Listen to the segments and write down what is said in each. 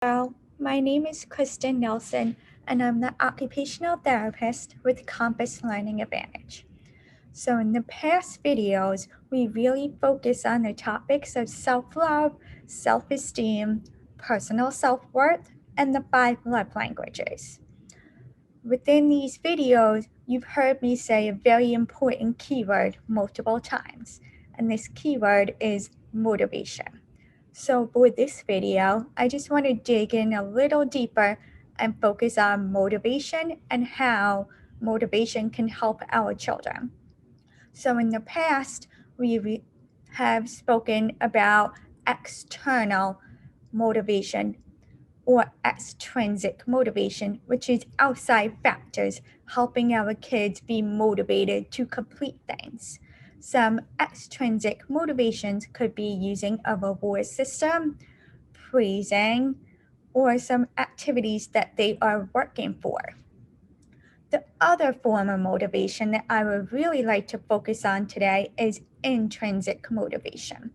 Well, my name is Kristen Nelson, and I'm the occupational therapist with Compass Learning Advantage. So, in the past videos, we really focus on the topics of self love, self esteem, personal self worth, and the five love languages. Within these videos, you've heard me say a very important keyword multiple times, and this keyword is motivation. So for this video, I just want to dig in a little deeper and focus on motivation and how motivation can help our children. So in the past, we have spoken about external motivation or extrinsic motivation, which is outside factors helping our kids be motivated to complete things. Some extrinsic motivations could be using a reward system, praising, or some activities that they are working for. The other form of motivation that I would really like to focus on today is intrinsic motivation.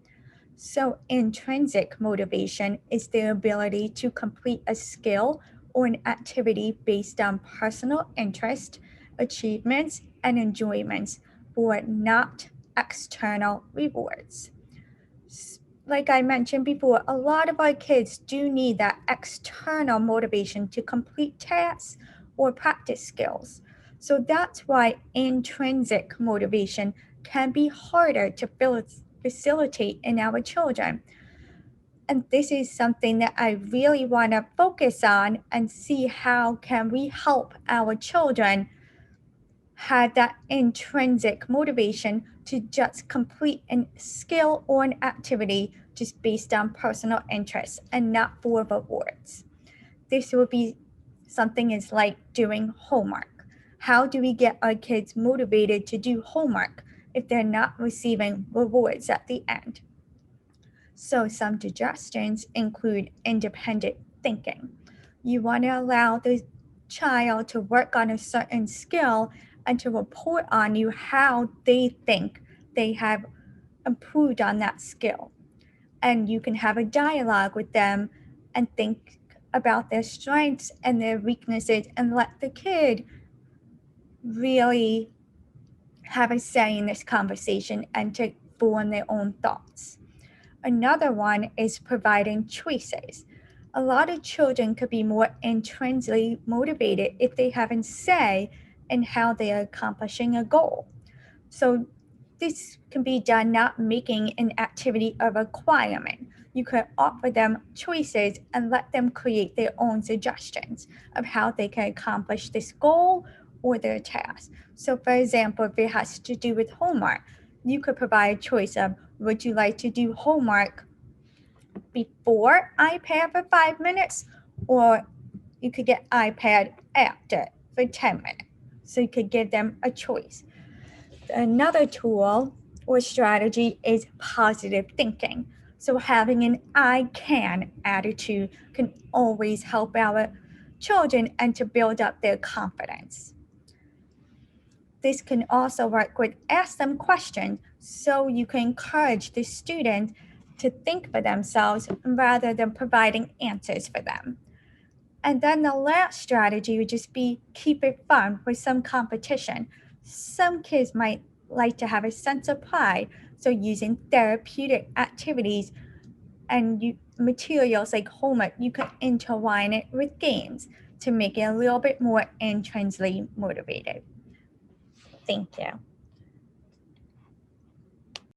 So, intrinsic motivation is the ability to complete a skill or an activity based on personal interest, achievements, and enjoyments for not external rewards. Like I mentioned before, a lot of our kids do need that external motivation to complete tasks or practice skills. So that's why intrinsic motivation can be harder to facilitate in our children. And this is something that I really want to focus on and see how can we help our children have that intrinsic motivation to just complete a skill or an activity just based on personal interest and not for rewards. This would be something is like doing homework. How do we get our kids motivated to do homework if they're not receiving rewards at the end? So some suggestions include independent thinking. You want to allow the child to work on a certain skill and to report on you how they think they have improved on that skill. And you can have a dialogue with them and think about their strengths and their weaknesses and let the kid really have a say in this conversation and to form their own thoughts. Another one is providing choices. A lot of children could be more intrinsically motivated if they have a say in how they are accomplishing a goal. So this can be done not making an activity a requirement. You could offer them choices and let them create their own suggestions of how they can accomplish this goal or their task. So for example, if it has to do with homework, you could provide a choice of would you like to do homework before iPad for 5 minutes, or you could get iPad after for 10 minutes. So you could give them a choice. Another tool or strategy is positive thinking. So having an I can attitude can always help our children and to build up their confidence. This can also work with ask them questions so you can encourage the student to think for themselves rather than providing answers for them. And then the last strategy would just be keep it fun with some competition. Some kids might like to have a sense of pride, so using therapeutic activities and materials like homework, you can intertwine it with games to make it a little bit more intrinsically motivated. Thank you.